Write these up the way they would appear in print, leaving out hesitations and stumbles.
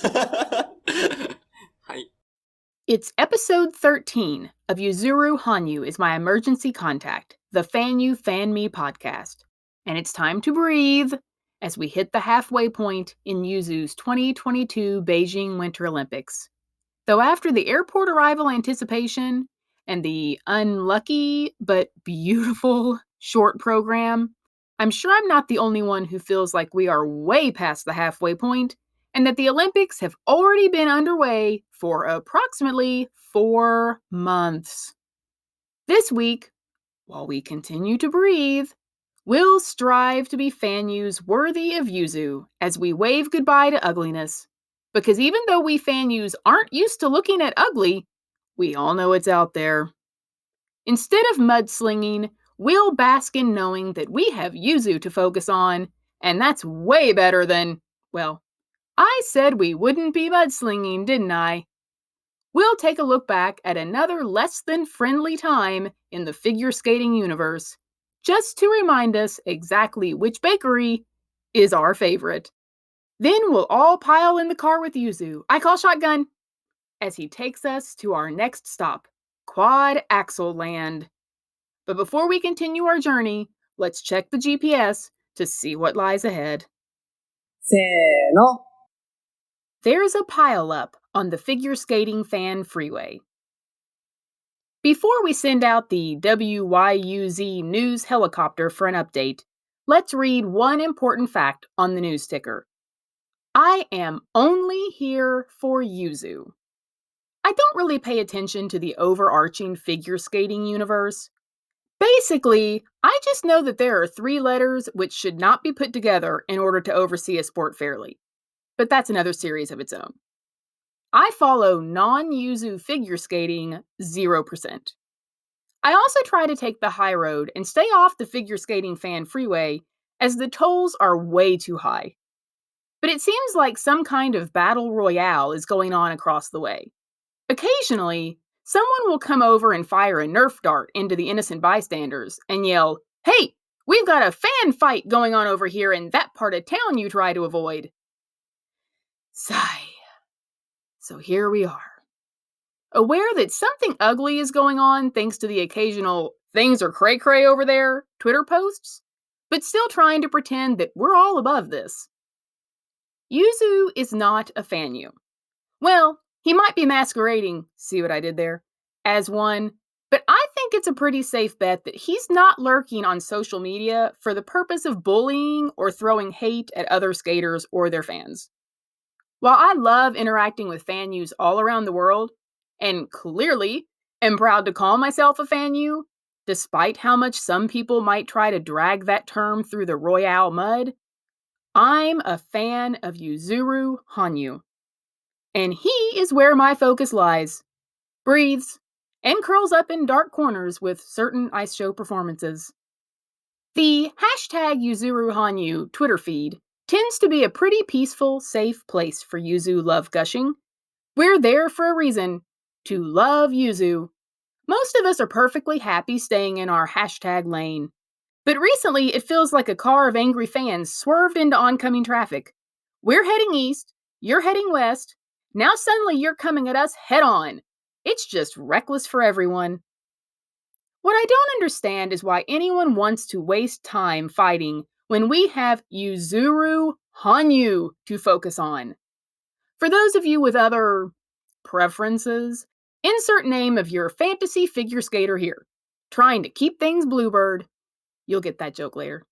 はい。 It's episode 13 of Yuzuru Hanyu is my emergency contact, the FanyuFanme podcast. And it's time to breathe as we hit the halfway point in Yuzu's 2022 Beijing Winter Olympics. Though after the airport arrival anticipation and the unlucky but beautiful short program, I'm sure I'm not the only one who feels like we are way past the halfway point and that the Olympics have already been underway for approximately 4 months. This week, while we continue to breathe, we'll strive to be Fanyus worthy of Yuzu as we wave goodbye to ugliness. Because even though we Fanyus aren't used to looking at ugly, we all know it's out there. Instead of mudslinging, we'll bask in knowing that we have Yuzu to focus on, and that's way better than, well, I said we wouldn't be mudslinging, didn't I? We'll take a look back at another less than friendly time in the figure skating universe, just to remind us exactly which bakery is our favorite. Then we'll all pile in the car with Yuzu, I call shotgun, as he takes us to our next stop, Quad Axel Land. But before we continue our journey, let's check the GPS to see what lies ahead. せーの。 There's a pileup on the figure skating fan freeway. Before we send out the WYUZ news helicopter for an update, let's read one important fact on the news ticker. I am only here for Yuzu. I don't really pay attention to the overarching figure skating universe. Basically, I just know that there are 3 letters which should not be put together in order to oversee a sport fairly. But that's another series of its own. I follow non-Yuzu figure skating 0%. I also try to take the high road and stay off the figure skating fan freeway as the tolls are way too high. But it seems like some kind of battle royale is going on across the way. Occasionally, someone will come over and fire a Nerf dart into the innocent bystanders and yell, "Hey, we've got a fan fight going on over here in that part of town you try to avoid." Sigh. So here we are. Aware that something ugly is going on thanks to the occasional "things are cray-cray over there" Twitter posts, but still trying to pretend that we're all above this. Yuzu is not a Fanyu. Well, he might be masquerading, see what I did there, as one, but I think it's a pretty safe bet that he's not lurking on social media for the purpose of bullying or throwing hate at other skaters or their fans. While I love interacting with Fanyus all around the world, and clearly am proud to call myself a Fanyu, despite how much some people might try to drag that term through the royale mud, I'm a fan of Yuzuru Hanyu. And he is where my focus lies, breathes, and curls up in dark corners with certain ice show performances. The hashtag Yuzuru Hanyu Twitter feed tends to be a pretty peaceful, safe place for Yuzu love gushing. We're there for a reason, to love Yuzu. Most of us are perfectly happy staying in our hashtag lane. But recently, it feels like a car of angry fans swerved into oncoming traffic. We're heading east, you're heading west, now suddenly you're coming at us head on. It's just reckless for everyone. What I don't understand is why anyone wants to waste time fighting when we have Yuzuru Hanyu to focus on. For those of you with other preferences, insert name of your fantasy figure skater here. Trying to keep things bluebird. You'll get that joke later.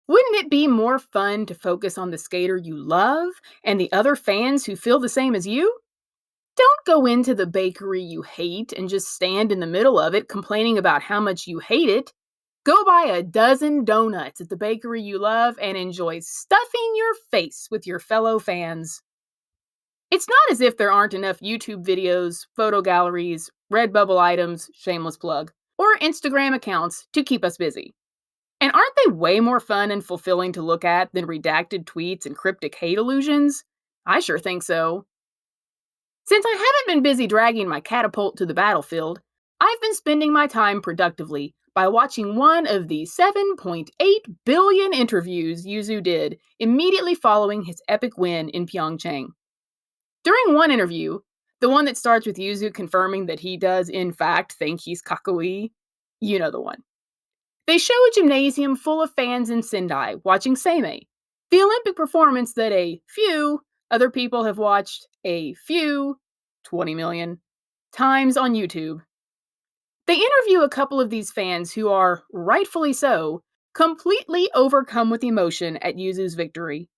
Wouldn't it be more fun to focus on the skater you love and the other fans who feel the same as you? Don't go into the bakery you hate and just stand in the middle of it complaining about how much you hate it. Go buy a dozen donuts at the bakery you love and enjoy stuffing your face with your fellow fans. It's not as if there aren't enough YouTube videos, photo galleries, Redbubble items, shameless plug, or Instagram accounts to keep us busy. And aren't they way more fun and fulfilling to look at than redacted tweets and cryptic hate illusions? I sure think so. Since I haven't been busy dragging my catapult to the battlefield, I've been spending my time productively by watching one of the 7.8 billion interviews Yuzu did immediately following his epic win in Pyeongchang. During one interview, the one that starts with Yuzu confirming that he does in fact think he's kakui, you know the one. They show a gymnasium full of fans in Sendai watching Seimei, the Olympic performance that a few other people have watched a few, 20 million, times on YouTube. They interview a couple of these fans who are, rightfully so, completely overcome with emotion at Yuzu's victory.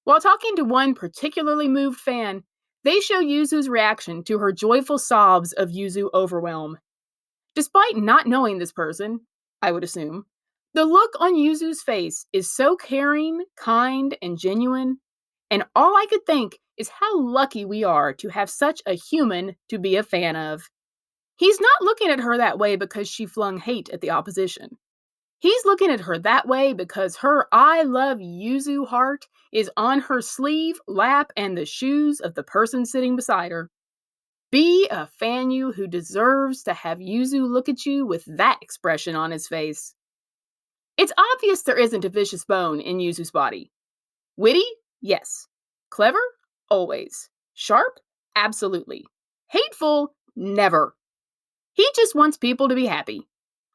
While talking to one particularly moved fan, they show Yuzu's reaction to her joyful sobs of Yuzu overwhelm. Despite not knowing this person, I would assume, the look on Yuzu's face is so caring, kind, and genuine, and all I could think is how lucky we are to have such a human to be a fan of. He's not looking at her that way because she flung hate at the opposition. He's looking at her that way because her I love Yuzu heart is on her sleeve, lap, and the shoes of the person sitting beside her. Be a Fanyu who deserves to have Yuzu look at you with that expression on his face. It's obvious there isn't a vicious bone in Yuzu's body. Witty? Yes. Clever? Always. Sharp? Absolutely. Hateful? Never. He just wants people to be happy.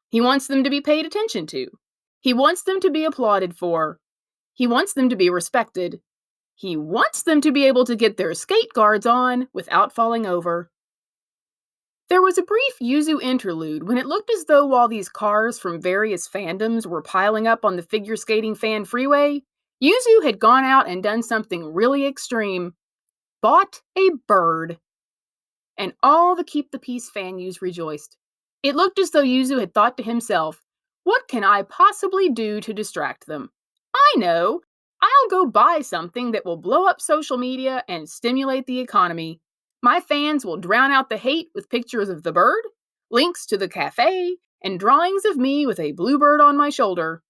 He wants them to be paid attention to. He wants them to be applauded for. He wants them to be respected. He wants them to be able to get their skate guards on without falling over. There was a brief Yuzu interlude when it looked as though while these cars from various fandoms were piling up on the figure skating fan freeway, Yuzu had gone out and done something really extreme. Bought a bird. And all the Keep the Peace Fanyus rejoiced. It looked as though Yuzu had thought to himself, what can I possibly do to distract them? I know! I'll go buy something that will blow up social media and stimulate the economy. My fans will drown out the hate with pictures of the bird, links to the cafe, and drawings of me with a bluebird on my shoulder.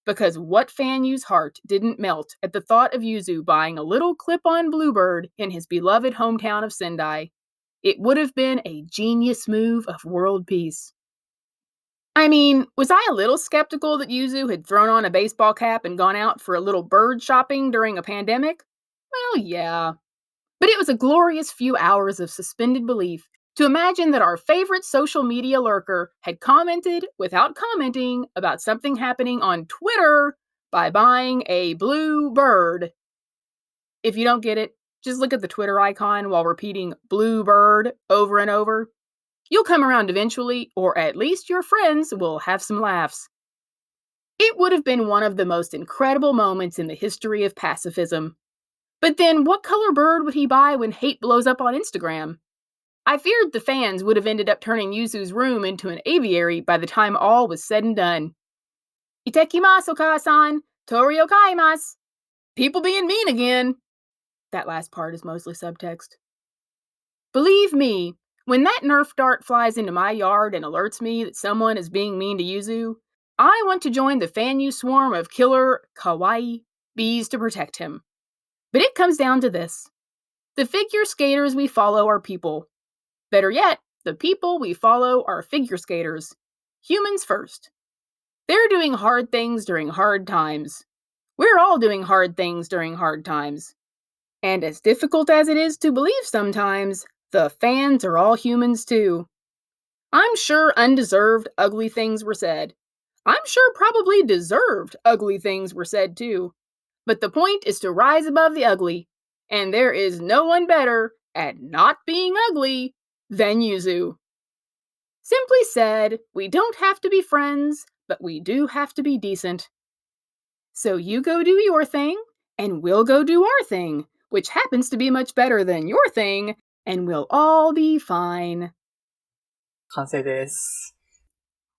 Because what Fanyu's heart didn't melt at the thought of Yuzu buying a little clip-on bluebird in his beloved hometown of Sendai? It would have been a genius move of world peace. I mean, was I a little skeptical that Yuzu had thrown on a baseball cap and gone out for a little bird shopping during a pandemic? Well, yeah. But it was a glorious few hours of suspended belief to imagine that our favorite social media lurker had commented without commenting about something happening on Twitter by buying a blue bird. If you don't get it, just look at the Twitter icon while repeating blue bird over and over. You'll come around eventually, or at least your friends will have some laughs. It would have been one of the most incredible moments in the history of pacifism. But then what color bird would he buy when hate blows up on Instagram? I feared the fans would have ended up turning Yuzu's room into an aviary by the time all was said and done. Itekimasu, Oka-san. Tori okaimasu. People being mean again. That last part is mostly subtext. Believe me, when that Nerf dart flies into my yard and alerts me that someone is being mean to Yuzu, I want to join the Fanyu swarm of killer kawaii bees to protect him. But it comes down to this. The figure skaters we follow are people. Better yet, the people we follow are figure skaters. Humans first. They're doing hard things during hard times. We're all doing hard things during hard times. And as difficult as it is to believe sometimes, the fans are all humans too. I'm sure undeserved ugly things were said. I'm sure probably deserved ugly things were said too. But the point is to rise above the ugly, and there is no one better at not being ugly than Yuzu. Simply said, we don't have to be friends, but we do have to be decent. So you go do your thing, and we'll go do our thing, which happens to be much better than your thing, and we'll all be fine. 完成です。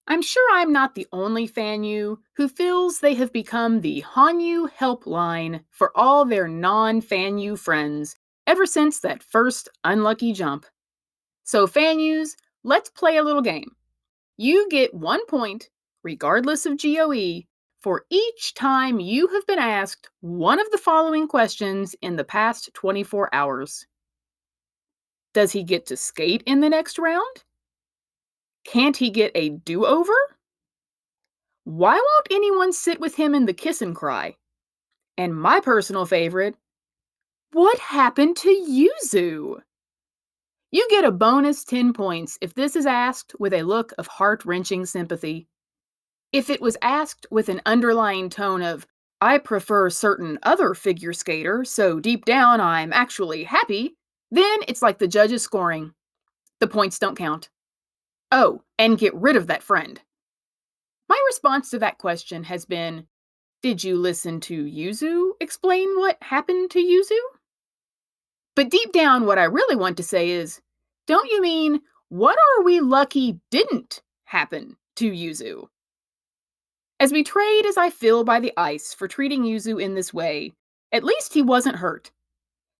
I'm sure I'm not the only Fanyu who feels they have become the Hanyu helpline for all their non-Fanyu friends ever since that first unlucky jump. So Fanyus, let's play a little game. You get 1 point, regardless of GOE, for each time you have been asked one of the following questions in the past 24 hours. Does he get to skate in the next round? Can't he get a do-over? Why won't anyone sit with him in the kiss and cry? And my personal favorite, What happened to Yuzu? You get a bonus 10 points if this is asked with a look of heart-wrenching sympathy. If it was asked with an underlying tone of, I prefer certain other figure skater, so deep down I'm actually happy, then it's like the judge's scoring. The points don't count. Oh, and get rid of that friend. My response to that question has been, did you listen to Yuzu explain what happened to Yuzu? But deep down, what I really want to say is, don't you mean, what are we lucky didn't happen to Yuzu? As betrayed as I feel by the ice for treating Yuzu in this way, at least he wasn't hurt.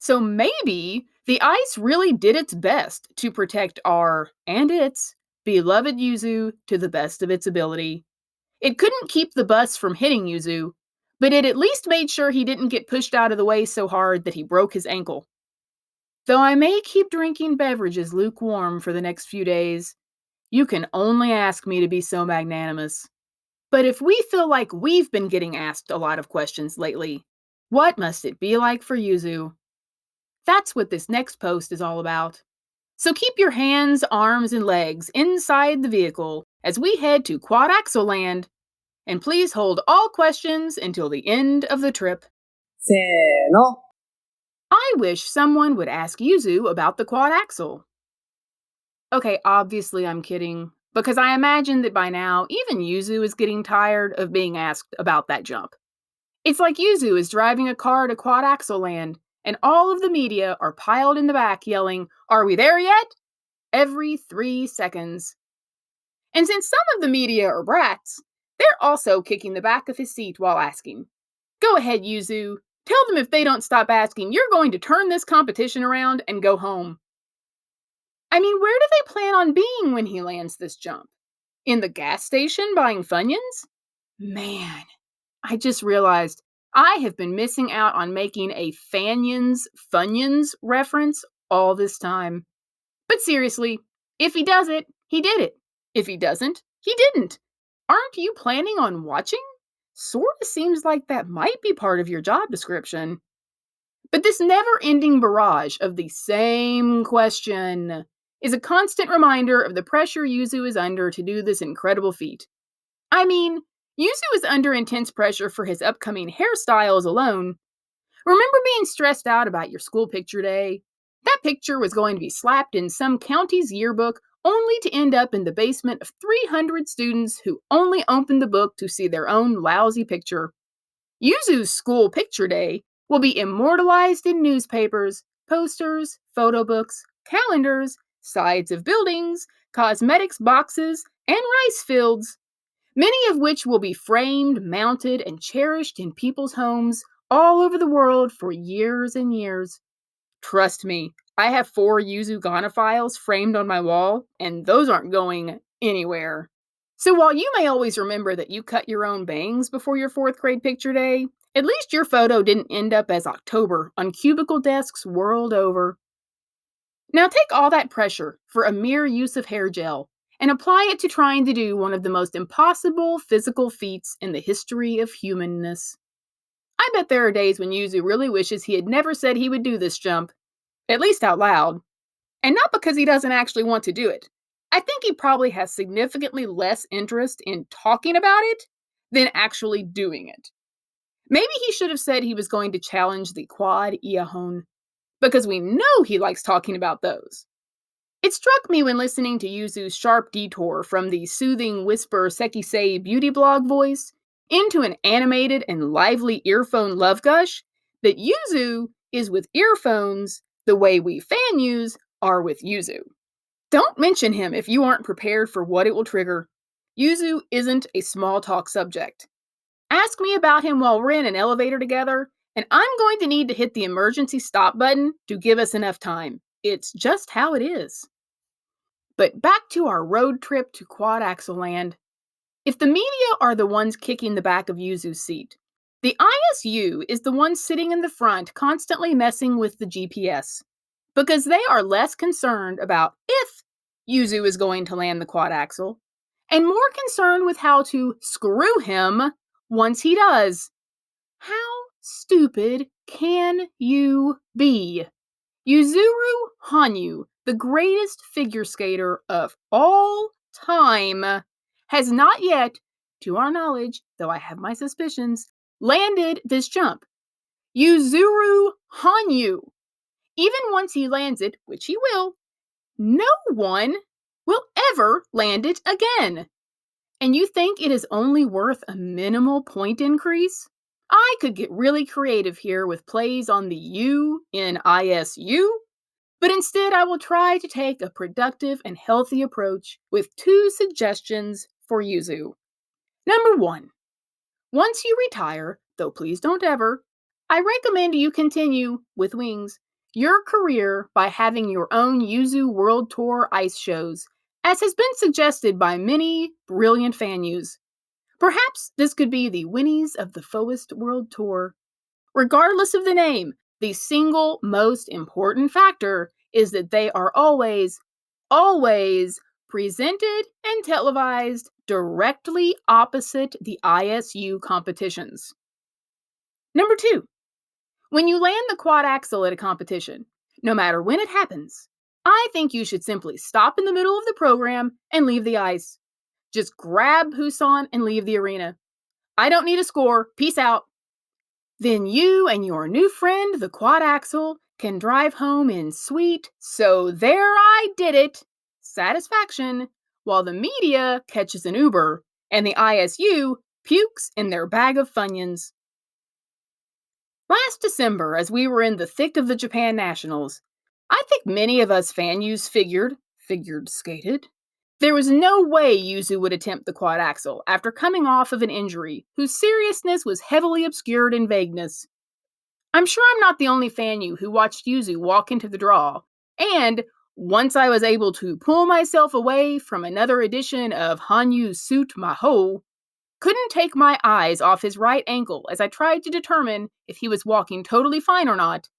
So maybe the ice really did its best to protect our, and its, beloved Yuzu to the best of its ability. It couldn't keep the bus from hitting Yuzu, but it at least made sure he didn't get pushed out of the way so hard that he broke his ankle. Though I may keep drinking beverages lukewarm for the next few days, you can only ask me to be so magnanimous. But if we feel like we've been getting asked a lot of questions lately, what must it be like for Yuzu? That's what this next post is all about. So keep your hands, arms, and legs inside the vehicle as we head to Quad Axel Land, and please hold all questions until the end of the trip. せーの。 I wish someone would ask Yuzu about the quad axel. Okay, obviously I'm kidding, because I imagine that by now, even Yuzu is getting tired of being asked about that jump. It's like Yuzu is driving a car to Quad Axel Land, and all of the media are piled in the back yelling, "Are we there yet?" every 3 seconds. And since some of the media are brats, they're also kicking the back of his seat while asking. Go ahead, Yuzu. Tell them if they don't stop asking, you're going to turn this competition around and go home. I mean, where do they plan on being when he lands this jump? In the gas station buying Funyuns? Man, I just realized I have been missing out on making a Funyuns reference all this time. But seriously, if he does it, he did it. If he doesn't, he didn't. Aren't you planning on watching? Sorta seems like that might be part of your job description. But this never-ending barrage of the same question is a constant reminder of the pressure Yuzu is under to do this incredible feat. I mean, Yuzu is under intense pressure for his upcoming hairstyles alone. Remember being stressed out about your school picture day? That picture was going to be slapped in some county's yearbook only to end up in the basement of 300 students who only opened the book to see their own lousy picture. Yuzu's school picture day will be immortalized in newspapers, posters, photo books, calendars, sides of buildings, cosmetics boxes, and rice fields, many of which will be framed, mounted, and cherished in people's homes all over the world for years and years. Trust me, I have 4 Yuzu Ghana files framed on my wall, and those aren't going anywhere. So while you may always remember that you cut your own bangs before your 4th grade picture day, at least your photo didn't end up as October on cubicle desks world over. Now take all that pressure for a mere use of hair gel and apply it to trying to do one of the most impossible physical feats in the history of humanness. I bet there are days when Yuzu really wishes he had never said he would do this jump, at least out loud. And not because he doesn't actually want to do it. I think he probably has significantly less interest in talking about it than actually doing it. Maybe he should have said he was going to challenge the Quad Axel, because we know he likes talking about those. It struck me when listening to Yuzu's sharp detour from the soothing whisper Sekisei beauty blog voice into an animated and lively earphone love gush that Yuzu is with earphones the way we Fanyus are with Yuzu. Don't mention him if you aren't prepared for what it will trigger. Yuzu isn't a small talk subject. Ask me about him while we're in an elevator together, and I'm going to need to hit the emergency stop button to give us enough time. It's just how it is. But back to our road trip to Quad Axel Land. If the media are the ones kicking the back of Yuzu's seat, the ISU is the one sitting in the front constantly messing with the GPS, because they are less concerned about if Yuzu is going to land the quad axel, and more concerned with how to screw him once he does. How stupid can you be? Yuzuru Hanyu, the greatest figure skater of all time, has not yet, to our knowledge, though I have my suspicions, landed this jump. Yuzuru Hanyu. Even once he lands it, which he will, no one will ever land it again. And you think it is only worth a minimal point increase? I could get really creative here with plays on the U in ISU, but instead I will try to take a productive and healthy approach with 2 suggestions for Yuzu. Number 1. Once you retire, though please don't ever, I recommend you continue, with wings, your career by having your own Yuzu World Tour ice shows, as has been suggested by many brilliant Fanyus. Perhaps this could be the Winnies of the Foest World Tour. Regardless of the name, the single most important factor is that they are always presented and televised directly opposite the ISU competitions. Number 2. When you land the quad axel at a competition, no matter when it happens, I think you should simply stop in the middle of the program and leave the ice. Just grab Husan and leave the arena. I don't need a score. Peace out. Then you and your new friend, the quad axel, can drive home in sweet, so there I did it, satisfaction, while the media catches an Uber and the ISU pukes in their bag of Funyuns. Last December, as we were in the thick of the Japan Nationals, I think many of us Fanyus skated. There was no way Yuzu would attempt the quad axel after coming off of an injury whose seriousness was heavily obscured in vagueness. I'm sure I'm not the only Fanyu who watched Yuzu walk into the draw, and once I was able to pull myself away from another edition of Hanyu Suit Maho, couldn't take my eyes off his right ankle as I tried to determine if he was walking totally fine or not.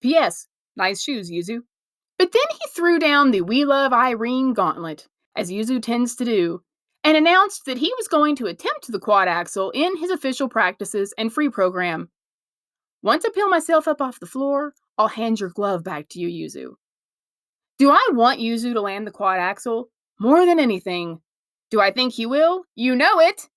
P.S. Nice shoes, Yuzu. But then he threw down the We Love Irene gauntlet, as Yuzu tends to do, and announced that he was going to attempt the quad axel in his official practices and free program. Once I peel myself up off the floor, I'll hand your glove back to you, Yuzu. Do I want Yuzu to land the quad axel? More than anything. Do I think he will? You know it!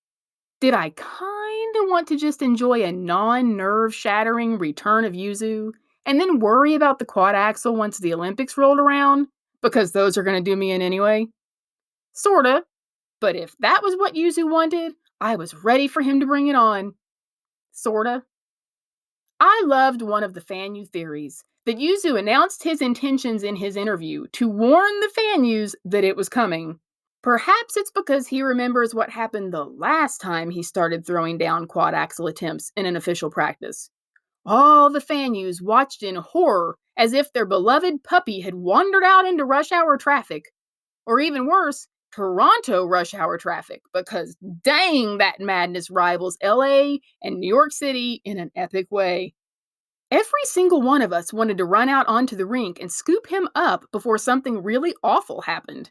Did I kinda want to just enjoy a non-nerve-shattering return of Yuzu, and then worry about the quad axel once the Olympics rolled around? Because those are gonna do me in anyway? Sorta. But if that was what Yuzu wanted, I was ready for him to bring it on. Sorta. I loved one of the Fanyu theories, that Yuzu announced his intentions in his interview to warn the Fanyus that it was coming. Perhaps it's because he remembers what happened the last time he started throwing down quad axel attempts in an official practice. All the Fanyus watched in horror as if their beloved puppy had wandered out into rush hour traffic. Or even worse, Toronto rush hour traffic, because dang, that madness rivals LA and New York City in an epic way. Every single one of us wanted to run out onto the rink and scoop him up before something really awful happened.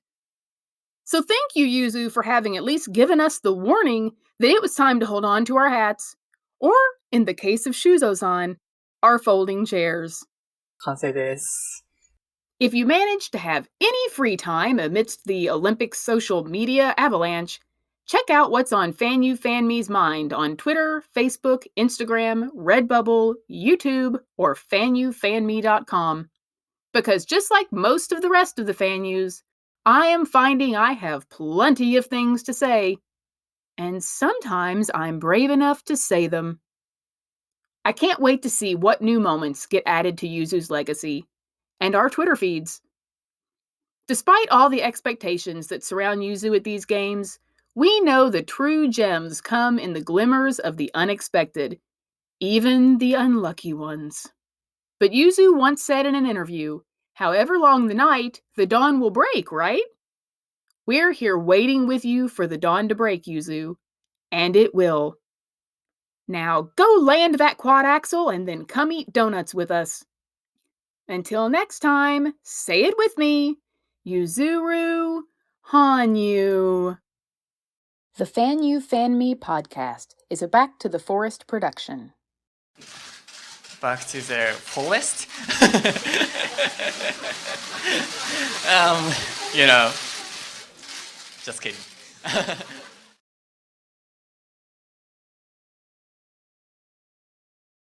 So thank you, Yuzu, for having at least given us the warning that it was time to hold on to our hats, or, in the case of Shuzo-san, our folding chairs. 完成です。If you manage to have any free time amidst the Olympics social media avalanche, check out what's on FanyuFanme's mind on Twitter, Facebook, Instagram, Redbubble, YouTube, or FanyuFanme.com. Because just like most of the rest of the Fanyus, I am finding I have plenty of things to say, and sometimes I'm brave enough to say them. I can't wait to see what new moments get added to Yuzu's legacy, and our Twitter feeds. Despite all the expectations that surround Yuzu at these games, we know the true gems come in the glimmers of the unexpected, even the unlucky ones. But Yuzu once said in an interview, however long the night, the dawn will break, right? We're here waiting with you for the dawn to break, Yuzu, and it will. Now go land that quad axel and then come eat donuts with us. Until next time, say it with me, Yuzuru Hanyu. The FanyuFanme podcast is a Back to the Forest production. back to the fullest. You know, just kidding.